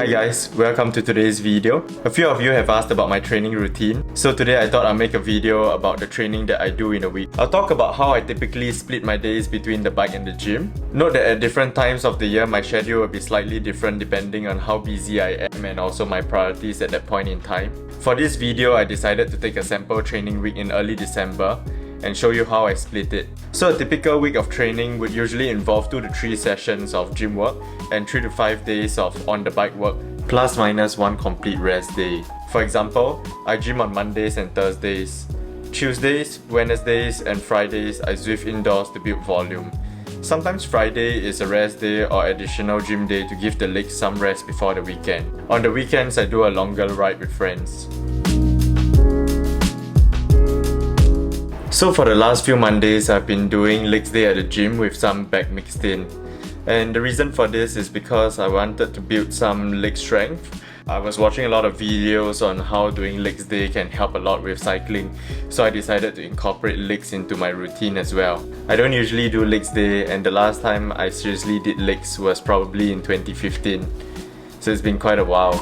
Hi guys, welcome to today's video. A few of you have asked about my training routine, so today I thought I'll make a video about the training that I do in a week. I'll talk about how I typically split my days between the bike and the gym. Note that at different times of the year my schedule will be slightly different depending on how busy I am and also my priorities at that point in time. For this video, I decided to take a sample training week in early December and show you how I split it. So a typical week of training would usually involve 2 to 3 sessions of gym work and 3 to 5 days of on the bike work, plus minus 1 complete rest day. For example, I gym on Mondays and Thursdays. Tuesdays, Wednesdays and Fridays I Zwift indoors to build volume. Sometimes Friday is a rest day or additional gym day to give the legs some rest before the weekend. On the weekends I do a longer ride with friends. So for the last few Mondays, I've been doing legs day at the gym with some back mixed in. And the reason for this is because I wanted to build some leg strength. I was watching a lot of videos on how doing legs day can help a lot with cycling, so I decided to incorporate legs into my routine as well. I don't usually do legs day, and the last time I seriously did legs was probably in 2015. So it's been quite a while.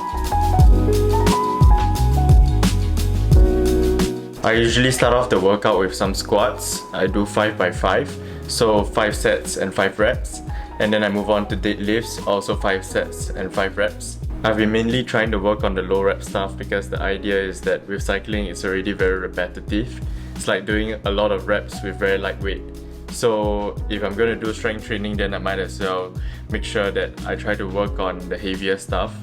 I usually start off the workout with some squats. I do 5x5, so 5 sets and 5 reps. And then I move on to deadlifts, also 5 sets and 5 reps. I've been mainly trying to work on the low rep stuff because the idea is that with cycling it's already very repetitive. It's like doing a lot of reps with very light weight. So if I'm going to do strength training, then I might as well make sure that I try to work on the heavier stuff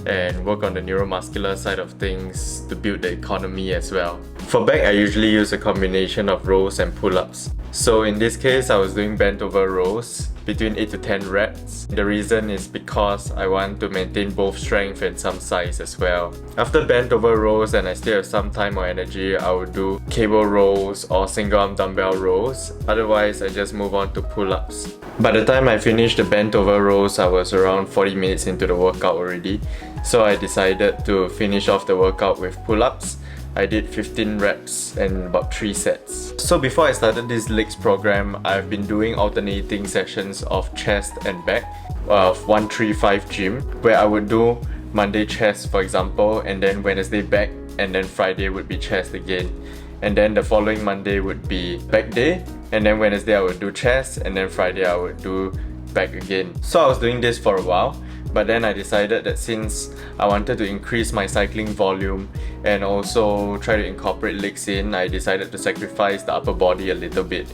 and work on the neuromuscular side of things to build the economy as well. For back, I usually use a combination of rows and pull-ups. So in this case, I was doing bent over rows between 8 to 10 reps. The reason is because I want to maintain both strength and some size as well. After bent over rows and I still have some time or energy, I would do cable rows or single arm dumbbell rows. Otherwise, I just move on to pull-ups. By the time I finished the bent over rows, I was around 40 minutes into the workout already. So I decided to finish off the workout with pull-ups. I did 15 reps and about 3 sets. So before I started this legs program, I've been doing alternating sessions of chest and back of 1-3-5 gym, where I would do Monday chest for example, and then Wednesday back, and then Friday would be chest again. And then the following Monday would be back day, and then Wednesday I would do chest, and then Friday I would do back again. So I was doing this for a while, but then I decided that since I wanted to increase my cycling volume and also try to incorporate legs in, I decided to sacrifice the upper body a little bit.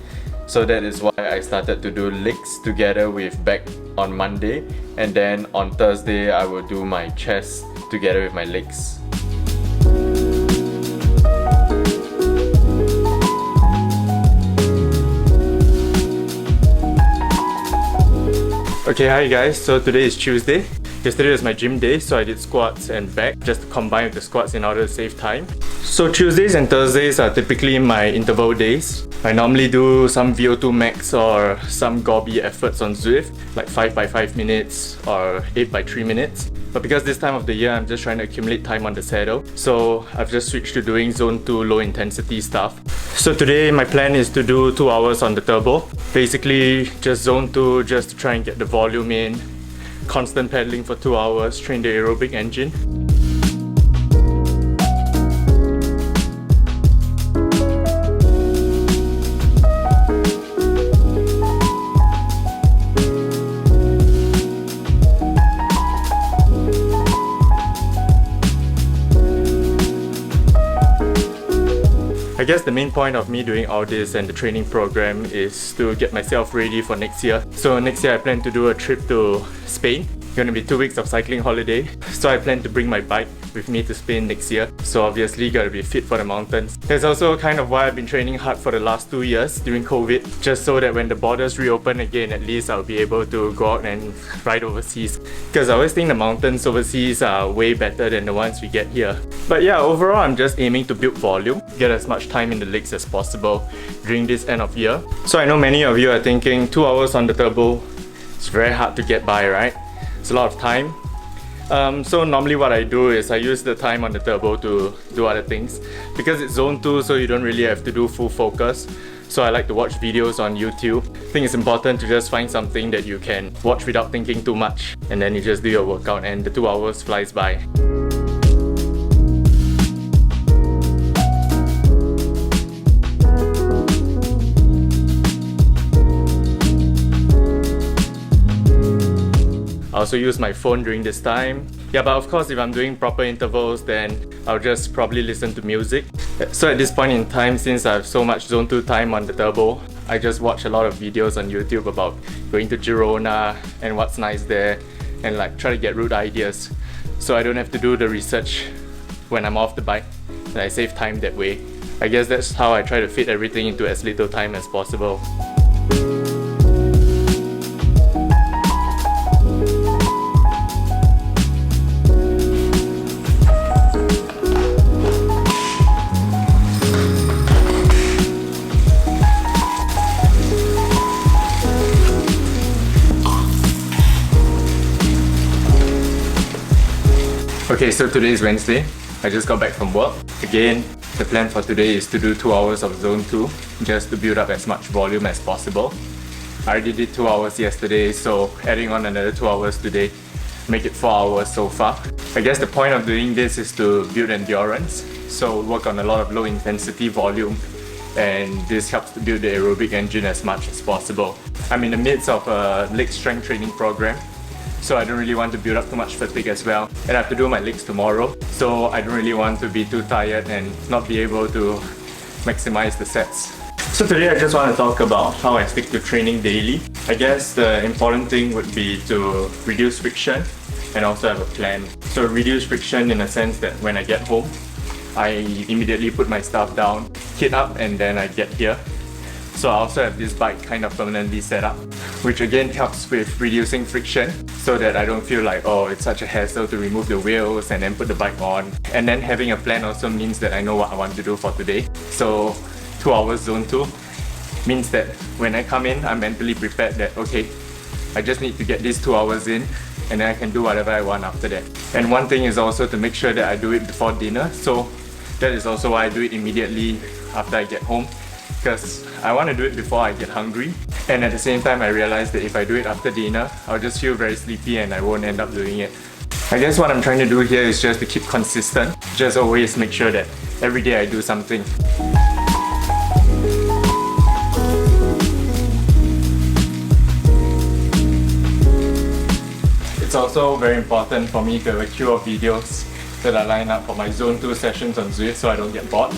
So that is why I started to do legs together with back on Monday, and then on Thursday I will do my chest together with my legs. Okay, hi guys, so today is Tuesday. Yesterday was my gym day, so I did squats and back just to combine with the squats in order to save time. So Tuesdays and Thursdays are typically my interval days. I normally do some VO2 max or some gobby efforts on Zwift, like 5x5 minutes or 8x3 minutes. But because this time of the year I'm just trying to accumulate time on the saddle, so I've just switched to doing zone 2 low intensity stuff. So today my plan is to do 2 hours on the turbo. Basically just zone 2 just to try and get the volume in, constant pedaling for 2 hours, train the aerobic engine. I guess the main point of me doing all this and the training program is to get myself ready for next year. So next year I plan to do a trip to Spain. Gonna be 2 weeks of cycling holiday. So I plan to bring my bike with me to Spain next year. So obviously gotta be fit for the mountains. That's also kind of why I've been training hard for the last 2 years during COVID, just so that when the borders reopen again, at least I'll be able to go out and ride overseas. Because I always think the mountains overseas are way better than the ones we get here. But yeah, overall I'm just aiming to build volume, get as much time in the legs as possible during this end of year. So I know many of you are thinking 2 hours on the turbo, it's very hard to get by, right? It's a lot of time. So normally what I do is I use the time on the turbo to do other things. Because it's zone 2, so you don't really have to do full focus. so I like to watch videos on YouTube. I think it's important to just find something that you can watch without thinking too much, and then you just do your workout and the 2 hours flies by. I also use my phone during this time. Yeah, but of course if I'm doing proper intervals, then I'll just probably listen to music. So at this point in time, since I have so much Zone 2 time on the turbo, I just watch a lot of videos on YouTube about going to Girona and what's nice there, and like try to get route ideas so I don't have to do the research when I'm off the bike, and I save time that way. I guess that's how I try to fit everything into as little time as possible. Okay, so today is Wednesday. I just got back from work. Again, the plan for today is to do 2 hours of Zone 2 just to build up as much volume as possible. I already did 2 hours yesterday, so adding on another 2 hours today, make it 4 hours so far. I guess the point of doing this is to build endurance, so work on a lot of low intensity volume, and this helps to build the aerobic engine as much as possible. I'm in the midst of a leg strength training program, so I don't really want to build up too much fatigue as well. And I have to do my legs tomorrow, so I don't really want to be too tired and not be able to maximize the sets. So today I just want to talk about how I stick to training daily. I guess the important thing would be to reduce friction and also have a plan. So reduce friction in a sense that when I get home, I immediately put my stuff down, kit up, and then I get here. So I also have this bike kind of permanently set up, which again helps with reducing friction so that I don't feel like, oh, it's such a hassle to remove the wheels and then put the bike on. And then having a plan also means that I know what I want to do for today. So 2 hours Zone 2 means that when I come in, I'm mentally prepared that, okay, I just need to get these 2 hours in and then I can do whatever I want after that. And one thing is also to make sure that I do it before dinner. So that is also why I do it immediately after I get home, because I want to do it before I get hungry, and at the same time I realize that if I do it after dinner, I'll just feel very sleepy and I won't end up doing it. I guess what I'm trying to do here is just to keep consistent, just always make sure that every day I do something. It's also very important for me to have a queue of videos that I line up for my Zone 2 sessions on Zwift so I don't get bored.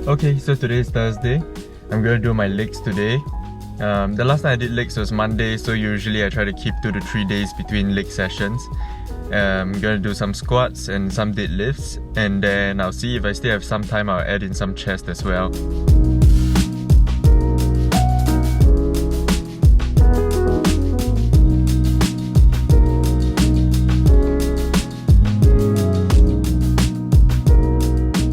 Okay, so today is Thursday. I'm going to do my legs today. The last time I did legs was Monday, so usually I try to keep 2 to 3 days between leg sessions. I'm going to do some squats and some deadlifts, and then I'll see if I still have some time, I'll add in some chest as well.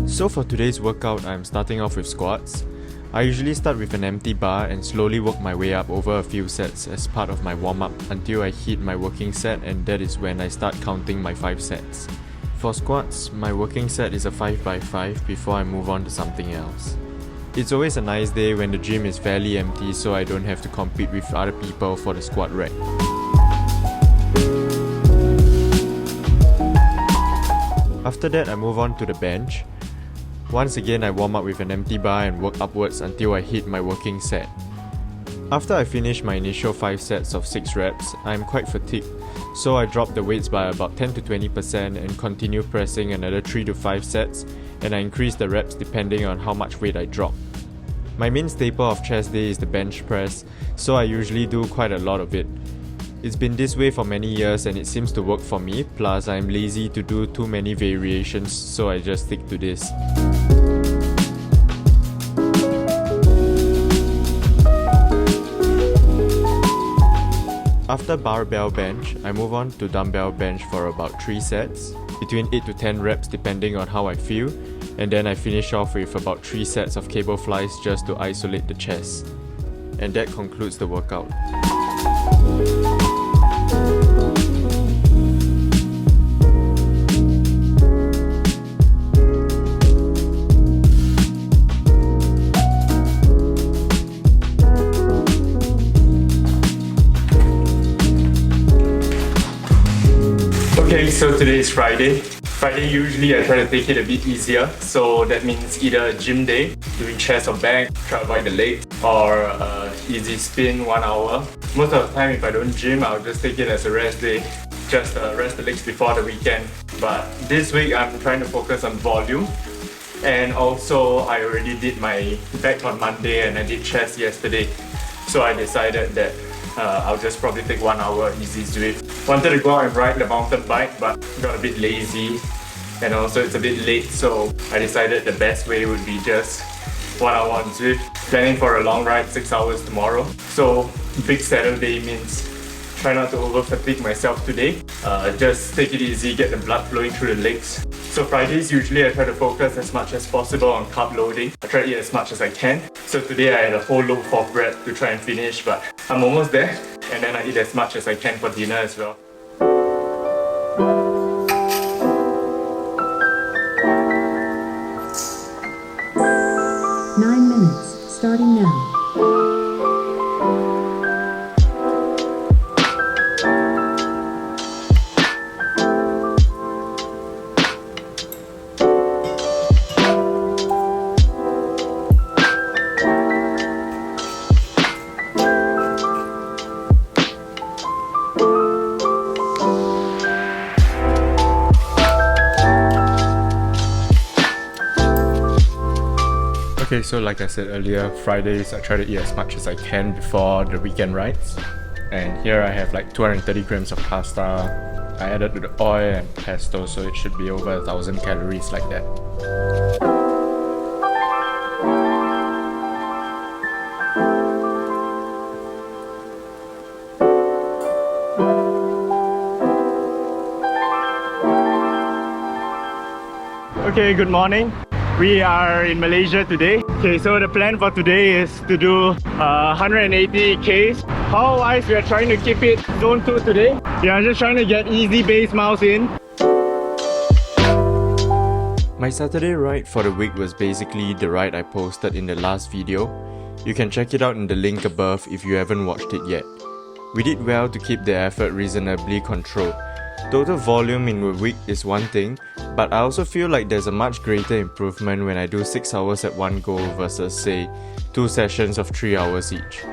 So for today's workout, I'm starting off with squats. I usually start with an empty bar and slowly work my way up over a few sets as part of my warm-up until I hit my working set, and that is when I start counting my 5 sets. For squats, my working set is a 5x5 before I move on to something else. It's always a nice day when the gym is fairly empty, so I don't have to compete with other people for the squat rack. After that, I move on to the bench. Once again, I warm up with an empty bar and work upwards until I hit my working set. After I finish my initial 5 sets of 6 reps, I am quite fatigued, so I drop the weights by about 10 to 20% and continue pressing another 3 to 5 sets, and I increase the reps depending on how much weight I drop. My main staple of chest day is the bench press, so I usually do quite a lot of it. It's been this way for many years and it seems to work for me, plus I'm lazy to do too many variations, so I just stick to this. After barbell bench, I move on to dumbbell bench for about 3 sets, between 8 to 10 reps depending on how I feel, and then I finish off with about 3 sets of cable flies just to isolate the chest. And that concludes the workout. Okay, so today is Friday. Friday usually I try to take it a bit easier, so that means either a gym day, doing chest or back, try to avoid the legs, or easy spin 1 hour. Most of the time if I don't gym, I'll just take it as a rest day, just rest the legs before the weekend. But this week I'm trying to focus on volume, and also I already did my back on Monday and I did chest yesterday, so I decided that I'll just probably take 1 hour easy Zwift. Wanted to go out and ride the mountain bike, but got a bit lazy, and also it's a bit late, so I decided the best way would be just 1 hour on Zwift. Planning for a long ride, 6 hours tomorrow. So big Saturday means try not to over fatigue myself today. Just take it easy, get the blood flowing through the legs. So Fridays usually I try to focus as much as possible on carb loading. I try to eat as much as I can. So today I had a whole loaf of bread to try and finish, but I'm almost there. And then I eat as much as I can for dinner as well. Nine minutes, starting now. Okay, so like I said earlier, Fridays I try to eat as much as I can before the weekend rides. And here I have like 230 grams of pasta. I added the oil and pesto, so it should be over 1,000 calories like that. Okay, good morning. We are in Malaysia today. Okay, so the plan for today is to do 180 Ks. Power-wise, we are trying to keep it zone 2 today. We are just trying to get easy base miles in. My Saturday ride for the week was basically the ride I posted in the last video. You can check it out in the link above if you haven't watched it yet. We did well to keep the effort reasonably controlled. Total volume in a week is one thing, but I also feel like there's a much greater improvement when I do 6 hours at one go versus say 2 sessions of 3 hours each.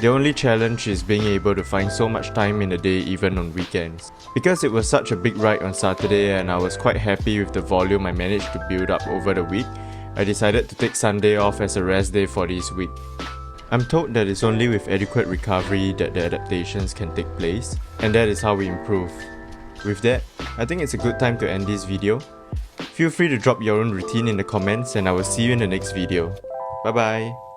The only challenge is being able to find so much time in the day even on weekends. Because it was such a big ride on Saturday and I was quite happy with the volume I managed to build up over the week, I decided to take Sunday off as a rest day for this week. I'm told that it's only with adequate recovery that the adaptations can take place, and that is how we improve. With that, I think it's a good time to end this video. Feel free to drop your own routine in the comments and I will see you in the next video. Bye bye!